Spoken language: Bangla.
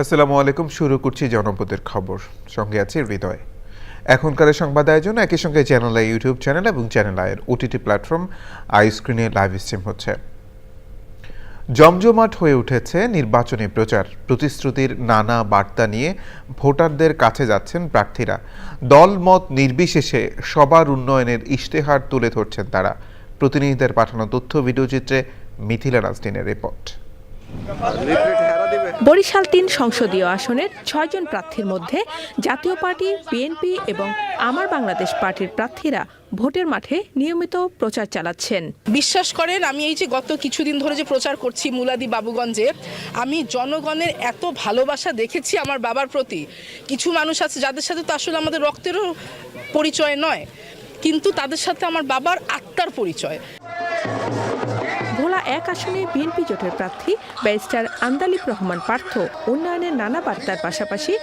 আসসালামু আলাইকুম। শুরু করছি জনপদের খবর। সঙ্গে আছে হৃদয়। এখনকার সংবাদ আয়োজন একই সঙ্গে চ্যানেল আই ইউটিউব চ্যানেল এবং চ্যানেল আইয়ের ওটিটি প্ল্যাটফর্ম আই স্ক্রিনে লাইভ স্ট্রিম হচ্ছে। জমজমাট হয়ে উঠেছে নির্বাচনী প্রচার। প্রতিশ্রুতির নানা বার্তা নিয়ে ভোটারদের কাছে যাচ্ছেন প্রার্থীরা। দলমত নির্বিশেষে সবার উন্নয়নের ইশতেহার তুলে ধরছেন তারা। প্রতিনিধিদের পাঠানো তথ্য ভিডিওচিত্রে মিথিলা নাজনীনের রিপোর্ট। বরিশাল ৩ সংসদীয় আসনের ৬ জন প্রার্থীর মধ্যে জাতীয় পার্টি, বিএনপি এবং আমার বাংলাদেশ পার্টির প্রার্থীরা ভোটের মাঠে নিয়মিত প্রচার চালাচ্ছেন। বিশ্বাস করেন, আমি এই যে গত কিছুদিন ধরে যে প্রচার করছি মুলাদি বাবুগঞ্জে, আমি জনগণের এত ভালোবাসা দেখেছি আমার বাবার প্রতি। কিছু মানুষ আছে যাদের সাথে তো আসলে আমাদের রক্তেরও পরিচয় নয়, কিন্তু তাদের সাথে আমার বাবার আত্মার পরিচয়। ভোলা ১ আসনে বিএনপি জোটের প্রার্থী ব্যারিস্টার আন্দালিব রহমান পার্থ উন্নয়নের নানা বার্তার পাশাপাশি